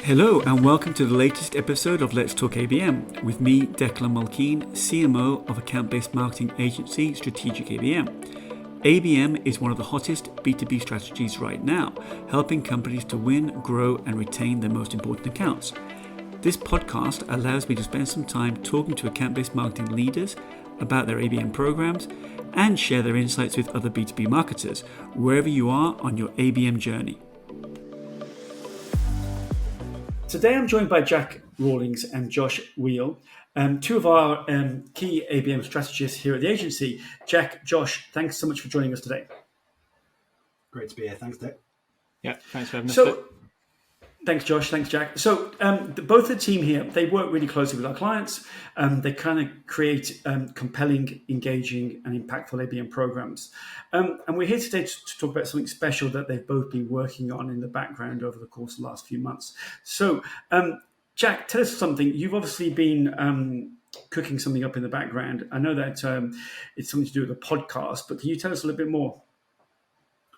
Hello and welcome to the latest episode of Let's Talk ABM with me, Declan, CMO of account-based marketing agency Strategic ABM. ABM is one of the hottest B2B strategies right now, helping companies to win, grow and retain their most important accounts. This podcast allows me to spend some time talking to account-based marketing leaders about their ABM programs and share their insights with other B2B marketers, wherever you are on your ABM journey. Today I'm joined by Jack Rawlings and Josh Weale, two of our key ABM strategists here at the agency. Jack, Josh, thanks so much for joining us today. Great to be here. Thanks, Dick. Yeah, thanks for having us. Thanks, Josh. Thanks, Jack. So both the team here, they work really closely with our clients. They kind of create compelling, engaging and impactful ABM programs. And we're here today to talk about something special that they've both been working on in the background over the course of the last few months. So, Jack, tell us something. You've obviously been cooking something up in the background. I know that it's something to do with a podcast, but can you tell us a little bit more?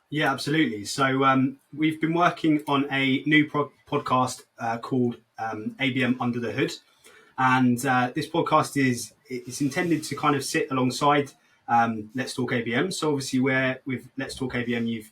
Yeah, absolutely. So we've been working on a new podcast called ABM Under the Hood. And this podcast it's intended to kind of sit alongside Let's Talk ABM. So obviously with Let's Talk ABM,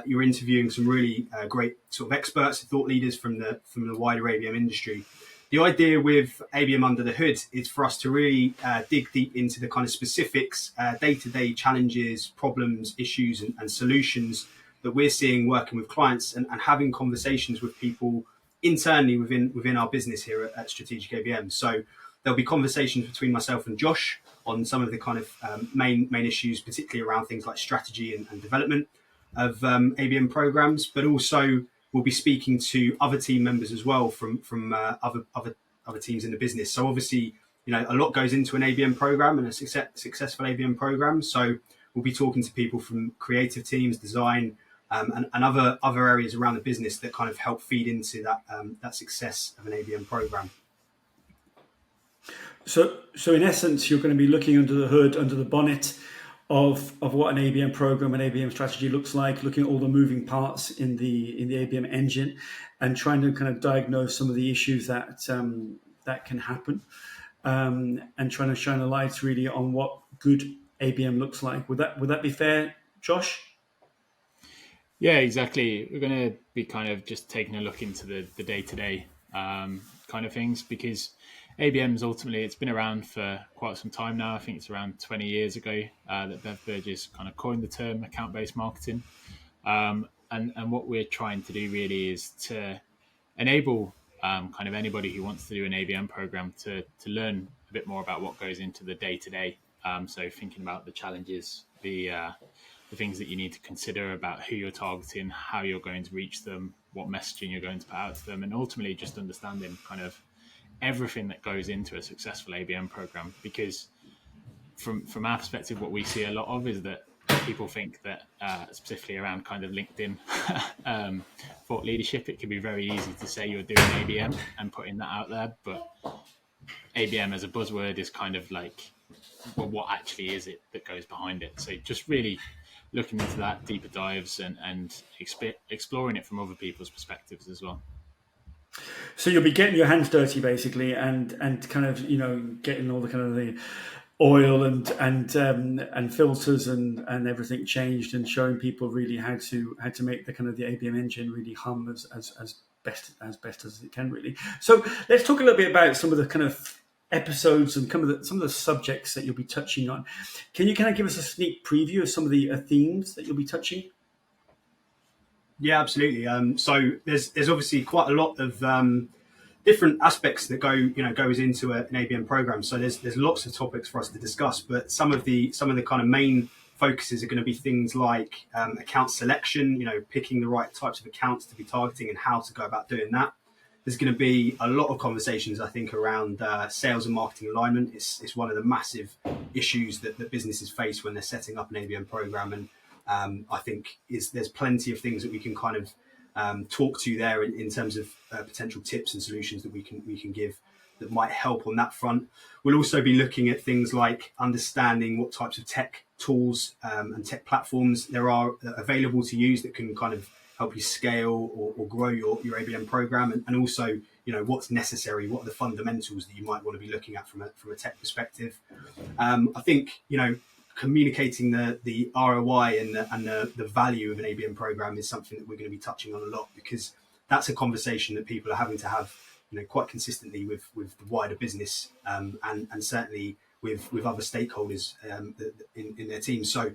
you're interviewing some really great sort of experts and thought leaders from the wider ABM industry. The idea with ABM Under the Hood is for us to really dig deep into the kind of specifics, day-to-day challenges, problems, issues, and solutions that we're seeing working with clients and having conversations with people internally within our business here at Strategic ABM. So there'll be conversations between myself and Josh on some of the kind of main issues, particularly around things like strategy and development of ABM programs, but also we'll be speaking to other team members as well from other teams in the business. So obviously, a lot goes into an ABM program and a successful ABM program. So we'll be talking to people from creative teams, design, and other areas around the business that kind of help feed into that success of an ABM program. So in essence, you're going to be looking under the hood, under the bonnet of what an ABM program, an ABM strategy looks like, looking at all the moving parts in the ABM engine, and trying to kind of diagnose some of the issues that can happen, and trying to shine a light really on what good ABM looks like. Would that be fair, Josh? Yeah, exactly. We're going to be kind of just taking a look into the day-to-day kind of things, because ABM's ultimately, it's been around for quite some time now. I think it's around 20 years ago that Bev Burgess kind of coined the term account-based marketing. And what we're trying to do really is to enable kind of anybody who wants to do an ABM program to learn a bit more about what goes into the day-to-day. So thinking about the challenges, the things that you need to consider about who you're targeting, how you're going to reach them, what messaging you're going to put out to them, and ultimately just understanding kind of everything that goes into a successful ABM program. Because from our perspective, what we see a lot of is that people think that specifically around kind of LinkedIn thought leadership, it can be very easy to say you're doing ABM and putting that out there, but ABM as a buzzword is kind of like, well, what actually is it that goes behind it? So just really looking into that, deeper dives and exploring it from other people's perspectives as well. So you'll be getting your hands dirty basically, and kind of getting all the kind of the oil and filters and everything changed, and showing people really how to make the kind of the ABM engine really hum as best as it can really. So let's talk a little bit about some of the kind of episodes and some of the subjects that you'll be touching on. Can you kind of give us a sneak preview of some of the themes that you'll be touching? Yeah, absolutely. So there's obviously quite a lot of different aspects that goes into an ABM program. So there's lots of topics for us to discuss, but some of the kind of main focuses are going to be things like account selection, picking the right types of accounts to be targeting and how to go about doing that. There's going to be a lot of conversations, I think, around sales and marketing alignment. It's one of the massive issues that businesses face when they're setting up an ABM program, and I think there's plenty of things that we can kind of talk to there in terms of potential tips and solutions that we can give that might help on that front. We'll also be looking at things like understanding what types of tech tools and tech platforms there are available to use that can kind of help you scale or grow your ABM program, and also, what's necessary, what are the fundamentals that you might want to be looking at from a tech perspective. I think, communicating the ROI and the value of an ABM program is something that we're going to be touching on a lot, because that's a conversation that people are having to have, quite consistently with the wider business, and certainly with other stakeholders in their teams. So,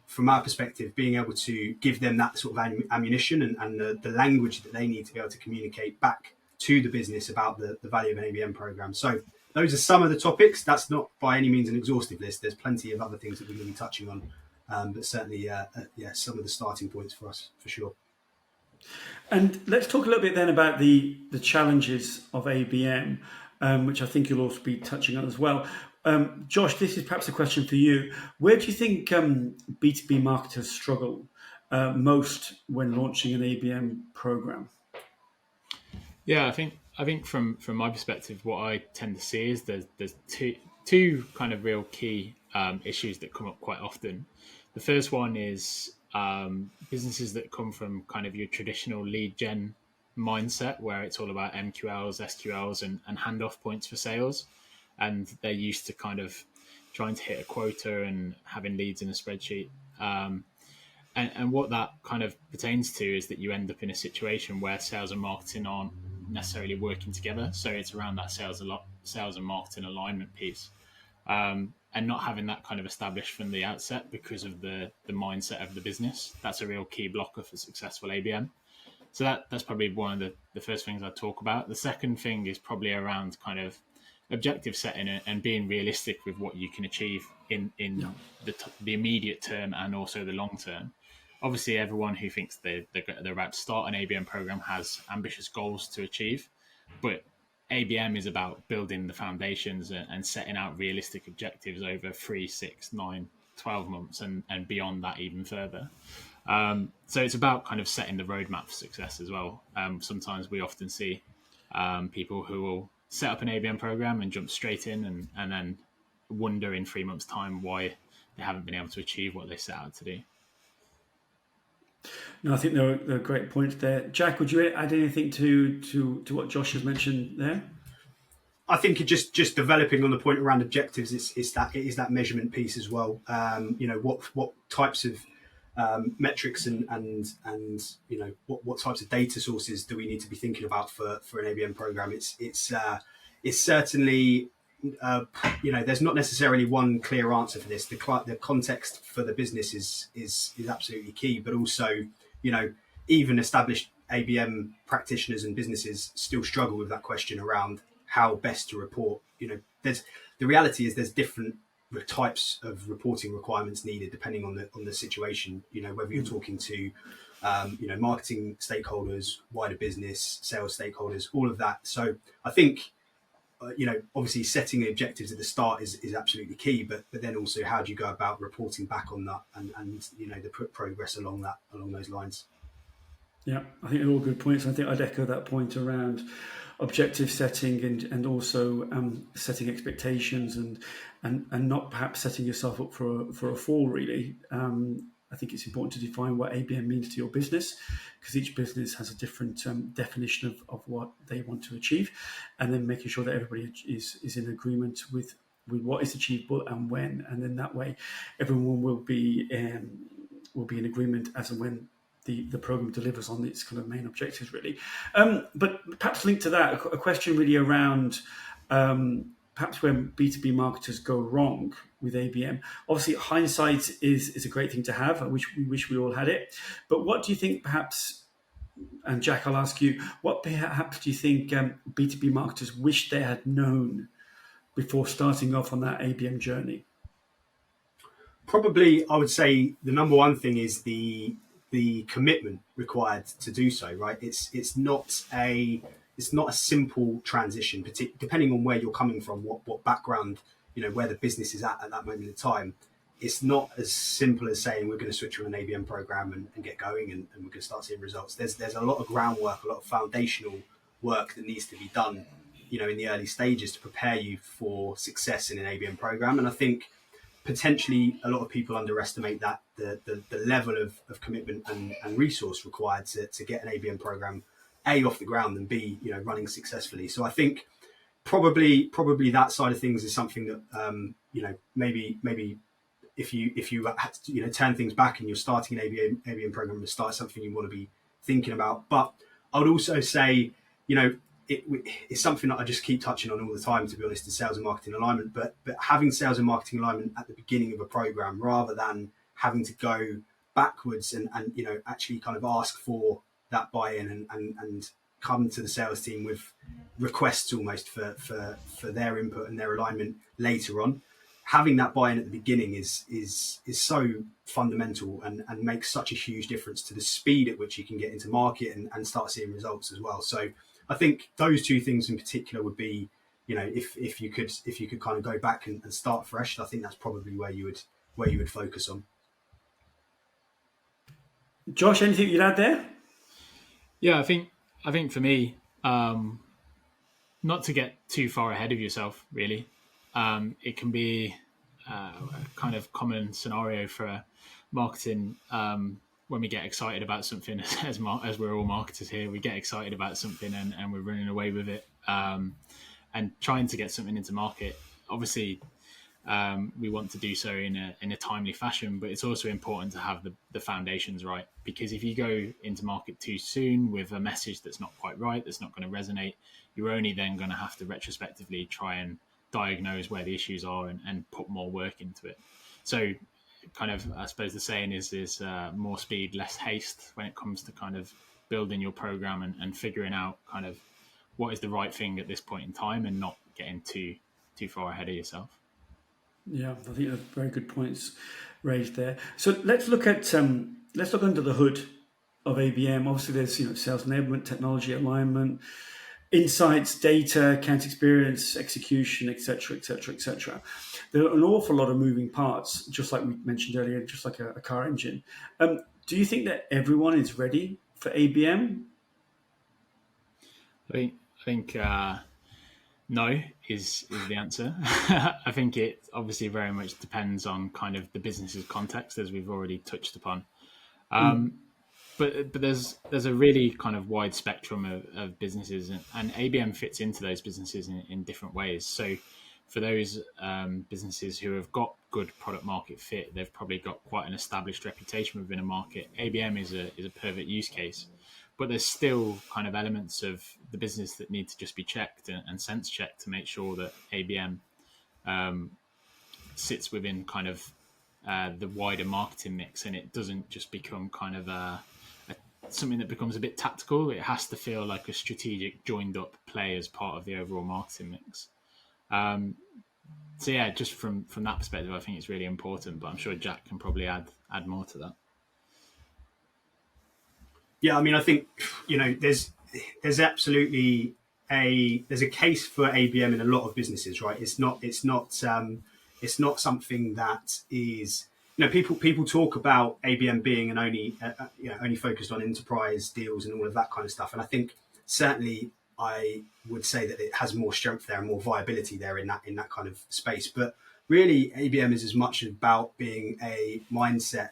from our perspective, being able to give them that sort of ammunition and the language that they need to be able to communicate back to the business about the value of an ABM program. So those are some of the topics. That's not by any means an exhaustive list. There's plenty of other things that we're going to be touching on, but certainly, some of the starting points for us, for sure. And let's talk a little bit then about the challenges of ABM, which I think you'll also be touching on as well. Josh, this is perhaps a question for you. Where do you think B2B marketers struggle most when launching an ABM program? Yeah, I think from my perspective, what I tend to see is there's two kind of real key issues that come up quite often. The first one is businesses that come from kind of your traditional lead gen mindset, where it's all about MQLs, SQLs, and handoff points for sales. And they're used to kind of trying to hit a quota and having leads in a spreadsheet. And what that kind of pertains to is that you end up in a situation where sales and marketing aren't necessarily working together. So it's around that sales and marketing alignment piece. And not having that kind of established from the outset because of the mindset of the business. That's a real key blocker for successful ABM. So that's probably one of the first things I talk about. The second thing is probably around kind of objective setting and being realistic with what you can achieve in the immediate term and also the long term. Obviously, everyone who thinks they're about to start an ABM program has ambitious goals to achieve, but ABM is about building the foundations and setting out realistic objectives over 3, 6, 9, 12 months and beyond that even further. So it's about kind of setting the roadmap for success as well. Sometimes we often see people who will set up an ABM program and jump straight in and then wonder in 3 months' time why they haven't been able to achieve what they set out to do. No, I think there are great points there. Jack, would you add anything to what Josh has mentioned there? I think it just developing on the point around objectives. It is that measurement piece as well. What types of metrics and what types of data sources do we need to be thinking about for an ABM program? It's certainly there's not necessarily one clear answer for this. The context for the business is absolutely key, but also even established ABM practitioners and businesses still struggle with that question around how best to report. The reality is there's different types of reporting requirements needed depending on the situation. Whether you're talking to marketing stakeholders, wider business, sales stakeholders, all of that. So I think obviously setting the objectives at the start is absolutely key, but then also how do you go about reporting back on that and the progress along those lines. Yeah, I think they're all good points. I think I'd echo that point around objective setting and also setting expectations and not perhaps setting yourself up for a fall, really. I think it's important to define what ABM means to your business, because each business has a different definition of what they want to achieve, and then making sure that everybody is in agreement with what is achievable and when, and then that way everyone will be in agreement as and when the program delivers on its kind of main objectives, really. But perhaps linked to that, a question really around perhaps when B2B marketers go wrong with ABM. Obviously, hindsight is a great thing to have. We wish we all had it. But what do you think perhaps, and Jack, I'll ask you, what perhaps do you think B2B marketers wish they had known before starting off on that ABM journey? Probably, I would say the number one thing is the commitment required to do so. Right? It's not a simple transition, depending on where you're coming from, what background, where the business is at that moment in time. It's not as simple as saying we're going to switch from an ABM program and get going and we're going to start seeing results. There's a lot of groundwork, a lot of foundational work that needs to be done, in the early stages to prepare you for success in an ABM program. And I think potentially a lot of people underestimate that the level of commitment and resource required to get an ABM program A, off the ground, and B, running successfully. So I think probably that side of things is something that maybe if you had to, turn things back and you're starting an ABM program, to start something you want to be thinking about. But I would also say, it's something that I just keep touching on all the time, to be honest, is sales and marketing alignment. But having sales and marketing alignment at the beginning of a program, rather than having to go backwards and actually kind of ask for that buy-in and come to the sales team with requests almost for their input and their alignment later on. Having that buy-in at the beginning is so fundamental and makes such a huge difference to the speed at which you can get into market and start seeing results as well. So I think those two things in particular would be, if you could kind of go back and start fresh, I think that's probably where you would focus on. Josh, anything you'd add there? Yeah, I think for me, not to get too far ahead of yourself, really. It can be a kind of common scenario for marketing when we get excited about something. As we're all marketers here, we get excited about something and we're running away with it and trying to get something into market. Obviously, we want to do so in a timely fashion, but it's also important to have the foundations right, because if you go into market too soon with a message that's not quite right, that's not going to resonate, you're only then going to have to retrospectively try and diagnose where the issues are and put more work into it. So kind of, I suppose the saying is more speed, less haste when it comes to kind of building your program and figuring out kind of what is the right thing at this point in time and not getting too far ahead of yourself. Yeah, I think that's very good points raised there. So let's look under the hood of ABM. Obviously, there's sales enablement, technology alignment, insights, data, account experience, execution, etc., etc., etc. There are an awful lot of moving parts, just like we mentioned earlier, just like a car engine. Do you think that everyone is ready for ABM? I think no is the answer. I think it obviously very much depends on kind of the business's context, as we've already touched upon. But there's a really kind of wide spectrum of businesses, and ABM fits into those businesses in different ways. So for those businesses who have got good product market fit, they've probably got quite an established reputation within a market. ABM is a perfect use case, but there's still kind of elements of the business that need to just be checked and sense checked to make sure that ABM sits within kind of the wider marketing mix, and it doesn't just become kind of something that becomes a bit tactical. It has to feel like a strategic, joined up play as part of the overall marketing mix. So yeah, just from that perspective, I think it's really important, but I'm sure Jack can probably add more to that. Yeah, I mean, I think, there's absolutely there's a case for ABM in a lot of businesses, right? It's not something that is, people talk about ABM being an only focused on enterprise deals and all of that kind of stuff. And I think certainly I would say that it has more strength there and more viability there in that kind of space. But really, ABM is as much about being a mindset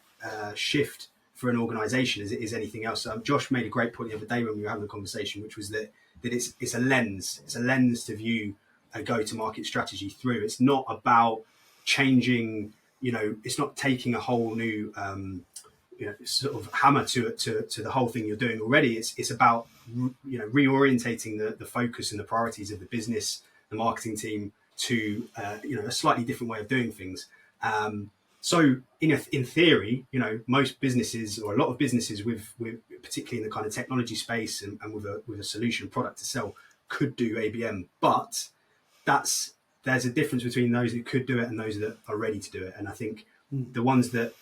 shift for an organization as it is anything else. Josh made a great point the other day when we were having a conversation, which was that it's a lens. It's a lens to view a go-to-market strategy through. It's not about changing, it's not taking a whole new sort of hammer to the whole thing you're doing already. It's about reorientating the focus and the priorities of the business, the marketing team to a slightly different way of doing things. So in theory, most businesses, or a lot of businesses with particularly in the kind of technology space and with a solution product to sell, could do ABM, but there's a difference between those that could do it and those that are ready to do it. And I think the ones that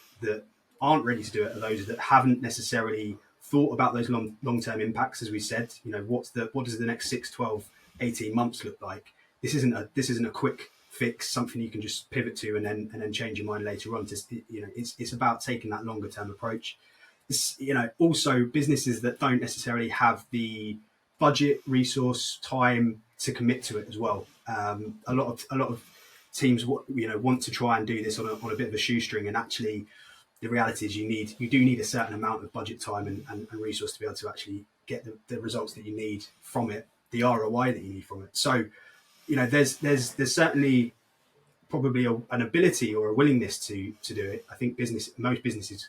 aren't ready to do it are those that haven't necessarily thought about those long-term impacts. As we said, what does the next 6, 12, 18 months look like? This isn't a quick fix, something you can just pivot to and then change your mind later on. It's about taking that longer term approach. Also businesses that don't necessarily have the budget, resource, time to commit to it as well. A lot of teams want to try and do this on a bit of a shoestring, and actually the reality is you do need a certain amount of budget time and resource to be able to actually get the results that you need from it, the ROI that you need from it. So there's certainly probably an ability or a willingness to do it. I think most businesses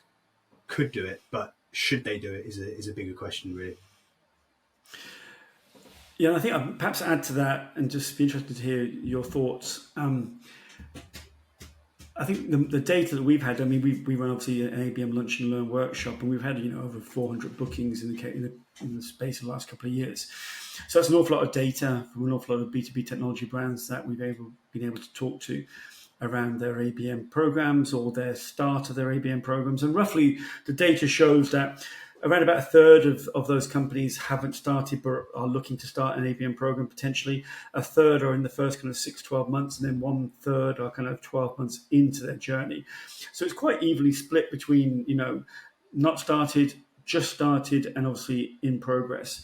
could do it, but should they do it is a bigger question, really. Yeah, I think I'd perhaps add to that and just be interested to hear your thoughts. I think the data that we've had, I mean, we run obviously an ABM Lunch and Learn workship, and we've had over 400 bookings in the space of the last couple of years. So that's an awful lot of data from an awful lot of B2B technology brands that we've been able to talk to around their ABM programs or their start of their ABM programs. And roughly the data shows that around about a third of those companies haven't started but are looking to start an ABM program potentially. A third are in the first kind of 6-12 months, and then 1/3 are kind of 12 months into their journey. So it's quite evenly split between, not started, just started, and obviously in progress.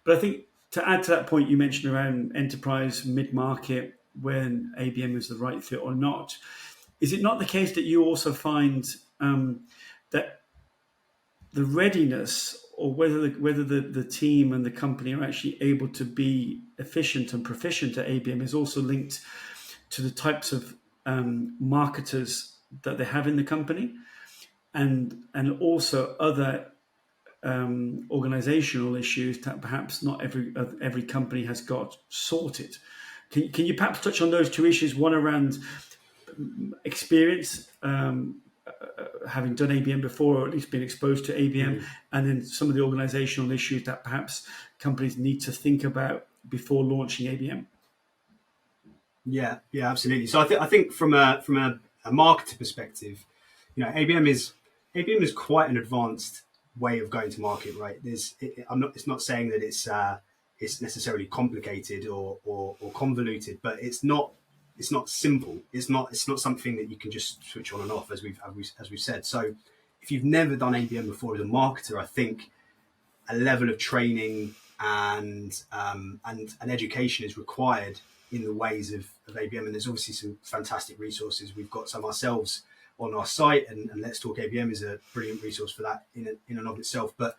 But I think to add to that point you mentioned around enterprise, mid-market, when ABM is the right fit or not, is it not the case that you also find that the readiness, or whether the team and the company are actually able to be efficient and proficient at ABM, is also linked to the types of marketers that they have in the company, and also other organizational issues that perhaps not every company has got sorted. Can you perhaps touch on those two issues? One around experience, having done ABM before, or at least been exposed to ABM, and then some of the organizational issues that perhaps companies need to think about before launching ABM. Yeah, absolutely. So I think from a marketer perspective, ABM is quite an advanced way of going to market, right? It's not saying that it's necessarily complicated or convoluted, but it's not simple. It's not something that you can just switch on and off, as we've said. So if you've never done ABM before as a marketer, I think a level of training and education is required in the ways of ABM. And there's obviously some fantastic resources. We've got some ourselves on our site, and Let's Talk ABM is a brilliant resource for that in and of itself. But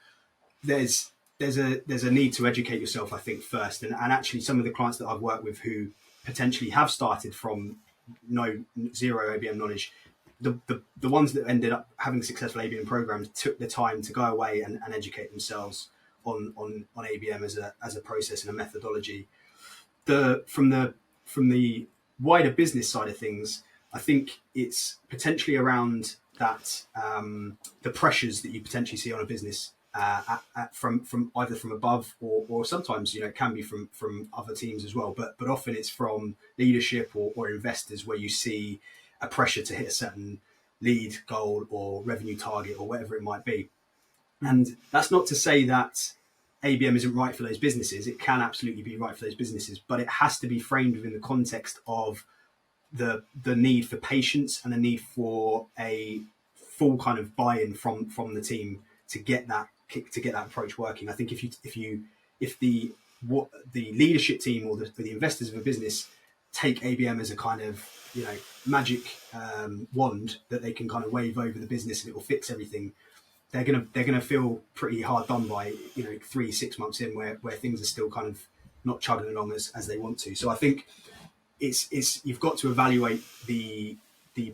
there's a need to educate yourself, I think, first. And actually, some of the clients that I've worked with who potentially have started from zero ABM knowledge, the ones that ended up having successful ABM programs took the time to go away and educate themselves on ABM as a process and a methodology. From the wider business side of things, I think it's potentially around that the pressures that you potentially see on a business from either from above or sometimes it can be from other teams as well, but often it's from leadership or investors, where you see a pressure to hit a certain lead goal or revenue target or whatever it might be. And that's not to say that ABM isn't right for those businesses. It can absolutely be right for those businesses, but it has to be framed within the context of the need for patience and the need for a full kind of buy-in from the team to get that approach working. I think if the leadership team or the investors of a business take ABM as a kind of magic wand that they can kind of wave over the business and it will fix everything, they're gonna feel pretty hard done by 3-6 months in where things are still kind of not chugging along as they want to. So I think it's you've got to evaluate the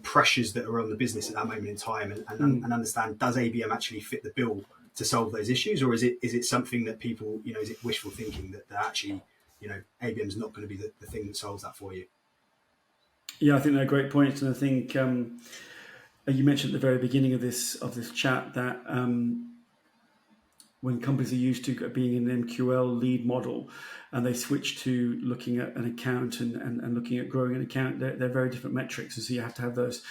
pressures that are on the business at that moment in time and understand, does ABM actually fit the bill to solve those issues, or is it something that people is it wishful thinking that actually ABM is not going to be the thing that solves that for you? Yeah, I think they're great points, and I think you mentioned at the very beginning of this chat that when companies are used to being in an MQL lead model and they switch to looking at an account and looking at growing an account, they're very different metrics. And so you have to have those,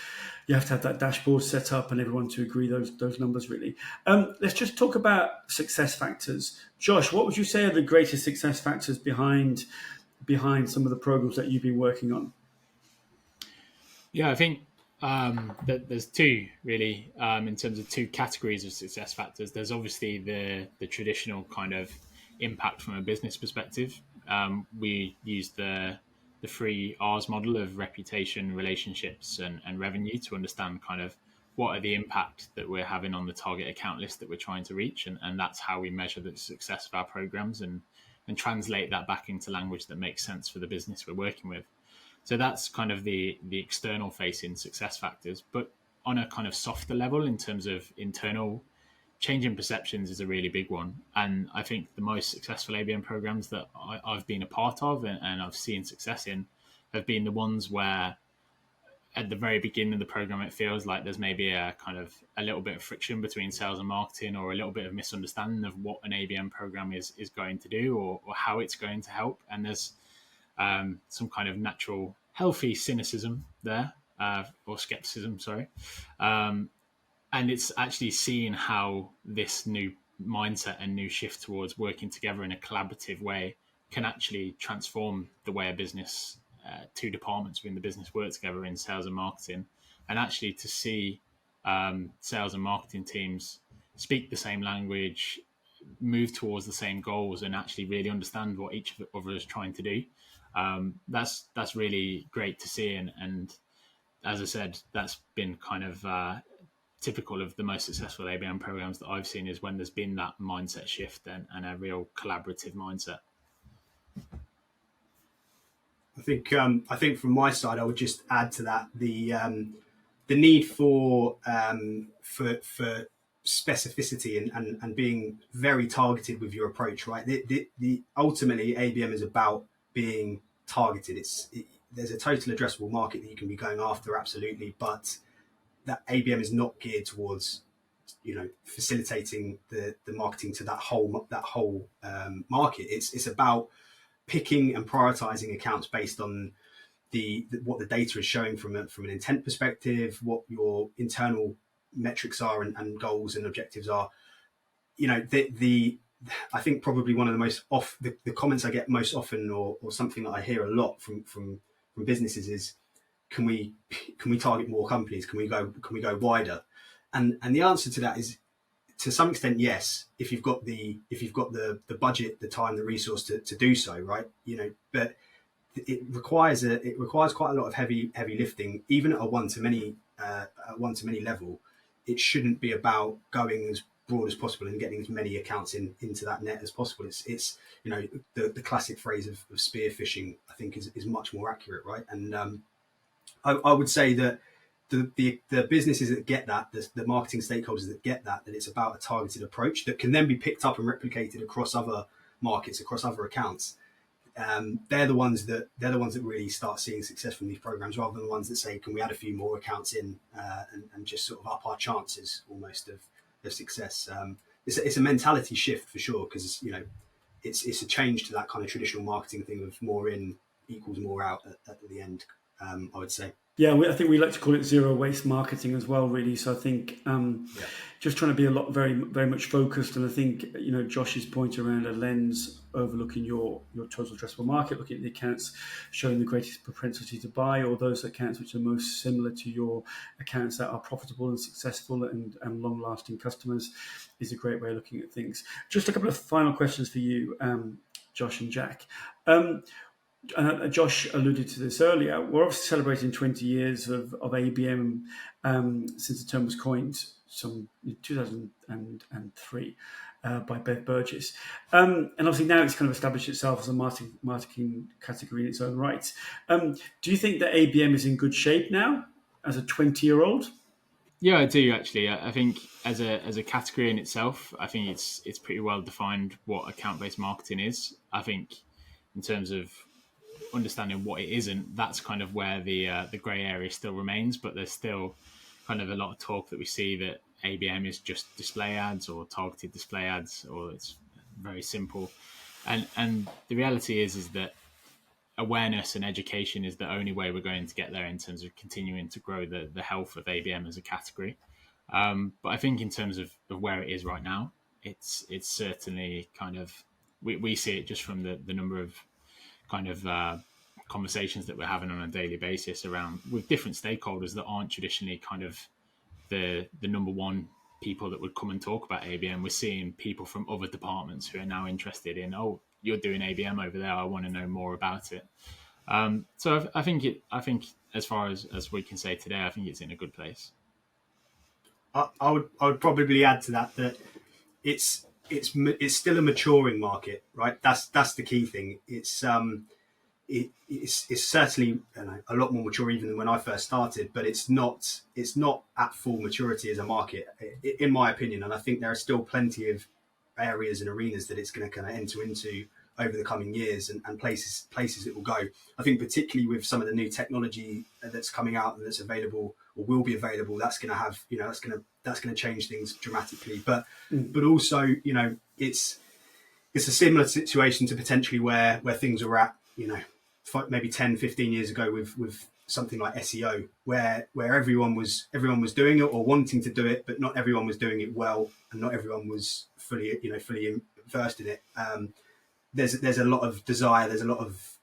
you have to have that dashboard set up and everyone to agree those numbers really. Let's just talk about success factors. Josh, what would you say are the greatest success factors behind some of the programs that you've been working on? Yeah, I think that there's two really in terms of two categories of success factors. There's obviously the traditional kind of impact from a business perspective. We use the the three R's model of reputation, relationships, and revenue to understand kind of what are the impact that we're having on the target account list that we're trying to reach. And that's how we measure the success of our programs and translate that back into language that makes sense for the business we're working with. So that's kind of the external facing success factors. But on a kind of softer level, in terms of internal, changing perceptions is a really big one. And I think the most successful ABM programs that I've been a part of and I've seen success in have been the ones where at the very beginning of the program, it feels like there's maybe a kind of a little bit of friction between sales and marketing, or a little bit of misunderstanding of what an ABM program is going to do, or how it's going to help. And there's some kind of natural, healthy cynicism there, or skepticism, sorry. And it's actually seeing how this new mindset and new shift towards working together in a collaborative way can actually transform the way a business, two departments within the business work together in sales and marketing, and actually to see sales and marketing teams speak the same language, move towards the same goals, and actually really understand what each of us is trying to do. That's really great to see, and as I said, that's been kind of typical of the most successful ABM programs that I've seen, is when there's been that mindset shift and a real collaborative mindset. I think from my side, I would just add to that the need for specificity and being very targeted with your approach. Right, the ultimately ABM is about being targeted. There's a total addressable market that you can be going after, absolutely, but that ABM is not geared towards facilitating the marketing to that whole market. It's about picking and prioritizing accounts based on what the data is showing from an intent perspective, what your internal metrics are and goals and objectives are. I think probably one of the most the comments I get most often, or something that I hear a lot from businesses, is can we target more companies? Can we go wider? And the answer to that is, to some extent, yes, if you've got the budget, the time, the resource to do so, right? But it requires quite a lot of heavy lifting, even at a one to many level. It shouldn't be about going as broad as possible and getting as many accounts into that net as possible. It's the classic phrase of spear fishing, I think, is much more accurate, right? And I would say that the businesses that get that, the marketing stakeholders that get that it's about a targeted approach that can then be picked up and replicated across other markets, across other accounts. They're the ones that really start seeing success from these programs, rather than the ones that say, can we add a few more accounts in and just sort of up our chances almost of success. It's a mentality shift for sure, because it's a change to that kind of traditional marketing thing of more in equals more out at the end. I would say. Yeah, I think we like to call it zero waste marketing as well, really. So I think just trying to be very, very much focused. And I think, Josh's point around a lens overlooking your total addressable market, looking at the accounts showing the greatest propensity to buy, or those accounts which are most similar to your accounts that are profitable and successful and long-lasting customers, is a great way of looking at things. Just a couple of final questions for you, Josh and Jack. Josh alluded to this earlier. We're obviously celebrating 20 years of ABM since the term was coined, some 2003 by Bev Burgess. And obviously now it's kind of established itself as a marketing category in its own right. Do you think that ABM is in good shape now as a 20-year-old? Yeah, I do actually. I think as a category in itself, I think it's pretty well defined what account-based marketing is. I think in terms of understanding what it isn't, that's kind of where the grey area still remains. But there's still kind of a lot of talk that we see that ABM is just display ads or targeted display ads, or it's very simple. And the reality is that awareness and education is the only way we're going to get there in terms of continuing to grow the health of ABM as a category. But I think in terms of where it is right now, it's certainly kind of, we see it just from the number of kind of conversations that we're having on a daily basis around with different stakeholders that aren't traditionally kind of the number one people that would come and talk about ABM. We're seeing people from other departments who are now interested in, oh, you're doing ABM over there, I want to know more about it. So I think as far as we can say today, I think it's in a good place. I would probably add to that it's still a maturing market, right? That's the key thing. It's certainly a lot more mature even than when I first started, but it's not at full maturity as a market, in my opinion. And I think there are still plenty of areas and arenas that it's going to kind of enter into over the coming years, and places it will go. I think particularly with some of the new technology that's coming out and that's available or will be available, that's going to have that's going to change things dramatically. But also it's a similar situation to potentially where things were at maybe 10, 15 years ago with something like SEO, where everyone was doing it or wanting to do it, but not everyone was doing it well, and not everyone was fully versed in it. There's a lot of desire, there's a lot of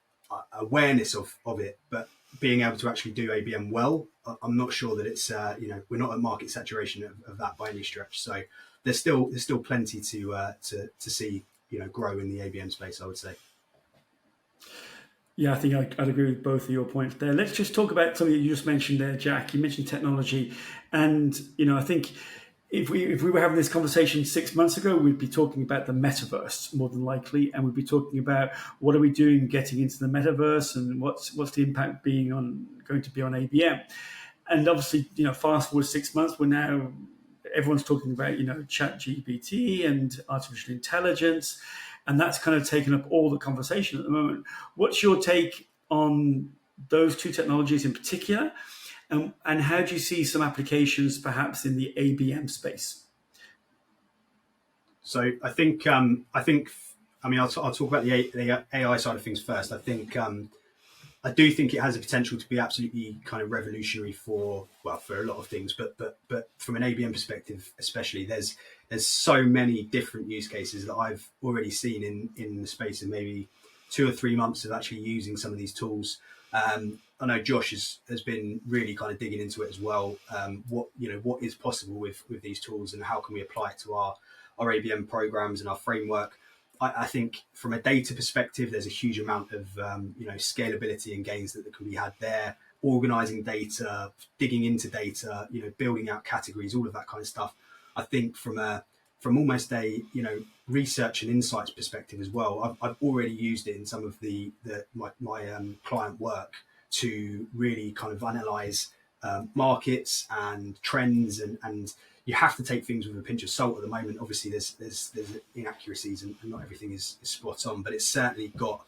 awareness of it, but being able to actually do ABM well, I'm not sure that it's we're not at market saturation of that by any stretch. So there's still plenty to see grow in the ABM space, I would say. Yeah, I think I'd agree with both of your points there. Let's just talk about something you just mentioned there, Jack. You mentioned technology, and I think if we were having this conversation 6 months ago, we'd be talking about the metaverse more than likely, and we'd be talking about what are we doing getting into the metaverse, and what's the impact going to be on ABM. And obviously, fast forward 6 months, everyone's talking about chat GPT and artificial intelligence, and that's kind of taken up all the conversation at the moment. What's your take on those two technologies in particular, and how do you see some applications perhaps in the ABM space? So I think I'll talk about the AI side of things first. I do think it has a potential to be absolutely kind of revolutionary for a lot of things, but from an ABM perspective, especially, there's so many different use cases that I've already seen in the space of maybe 2 or 3 months of actually using some of these tools. I know Josh has been really kind of digging into it as well. What is possible with these tools, and how can we apply it to our ABM programs and our framework. I think from a data perspective, there's a huge amount of scalability and gains that can be had there. Organizing data, digging into data, building out categories, all of that kind of stuff. I think from almost a research and insights perspective as well, I've already used it in some of my client work to really kind of analyze markets and trends, and you have to take things with a pinch of salt at the moment. Obviously, there's inaccuracies, and not everything is spot on, but it's certainly got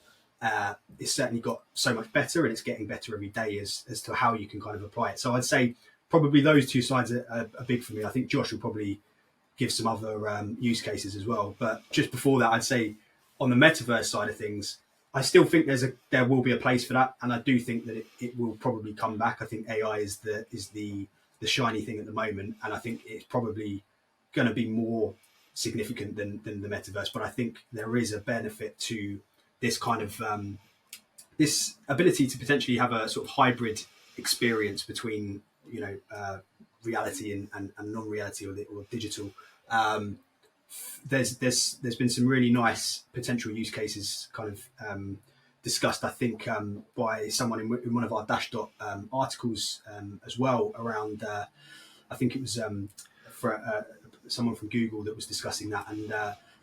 so much better, and it's getting better every day as to how you can kind of apply it. So I'd say probably those two sides are big for me. I think Josh will probably give some other use cases as well. But just before that, I'd say on the metaverse side of things, I still think there will be a place for that, and I do think that it will probably come back. I think AI is the shiny thing at the moment, and I think it's probably going to be more significant than the metaverse. But I think there is a benefit to this kind of this ability to potentially have a sort of hybrid experience between reality and non-reality or digital. There's been some really nice potential use cases kind of discussed, I think, by someone in one of our Dashdot articles as well around. I think it was for someone from Google that was discussing that, and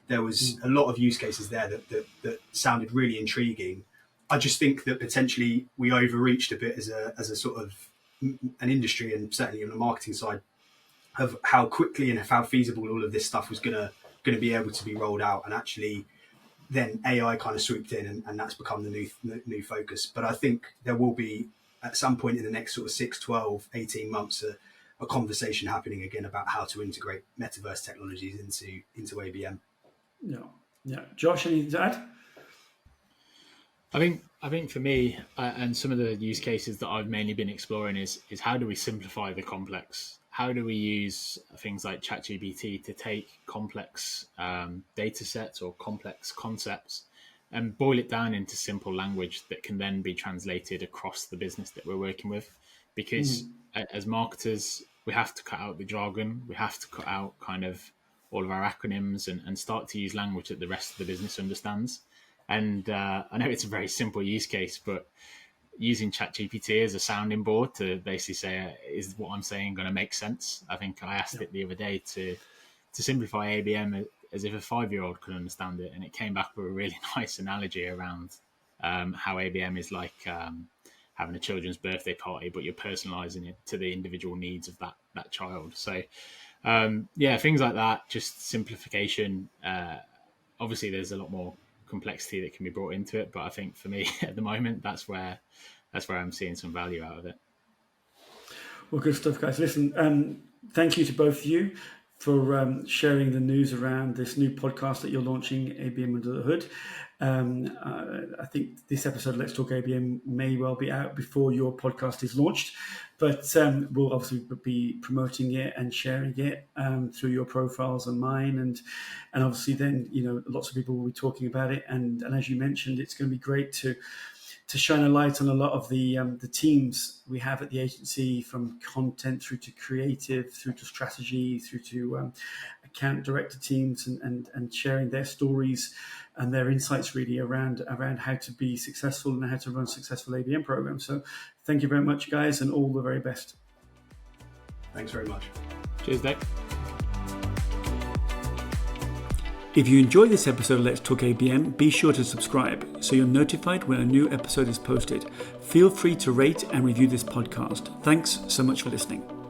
there was a lot of use cases there that sounded really intriguing. I just think that potentially we overreached a bit as a sort of an industry, and certainly on the marketing side, of how quickly and how feasible all of this stuff was going to be able to be rolled out, and actually then AI kind of swooped in, and that's become the new focus. But I think there will be at some point in the next sort of 6, 12, 18 months a conversation happening again about how to integrate metaverse technologies into ABM. Yeah. Josh, anything to add? I think for me, and some of the use cases that I've mainly been exploring is how do we simplify the complex? How do we use things like ChatGPT to take complex data sets or complex concepts and boil it down into simple language that can then be translated across the business that we're working with? Because as marketers, we have to cut out the jargon. We have to cut out kind of all of our acronyms and start to use language that the rest of the business understands. And I know it's a very simple use case, but using ChatGPT as a sounding board to basically say, is what I'm saying going to make sense? I think I asked it the other day to simplify ABM as if a 5-year-old could understand it, and it came back with a really nice analogy around how ABM is like having a children's birthday party, but you're personalizing it to the individual needs of that child. So things like that, just simplification. Obviously, there's a lot more complexity that can be brought into it, but I think for me at the moment, that's where I'm seeing some value out of it. Well, good stuff, guys. Listen, thank you to both of you for sharing the news around this new podcast that you're launching, ABM Under the Hood. I think this episode of Let's Talk ABM may well be out before your podcast is launched, but we'll obviously be promoting it and sharing it through your profiles and mine, and obviously then lots of people will be talking about it. And as you mentioned, it's going to be great to shine a light on a lot of the teams we have at the agency, from content through to creative, through to strategy, through to account director teams, and sharing their stories and their insights really around how to be successful and how to run successful ABM programs. So thank you very much, guys, and all the very best. Thanks very much. Cheers, Dick. If you enjoyed this episode of Let's Talk ABM, be sure to subscribe so you're notified when a new episode is posted. Feel free to rate and review this podcast. Thanks so much for listening.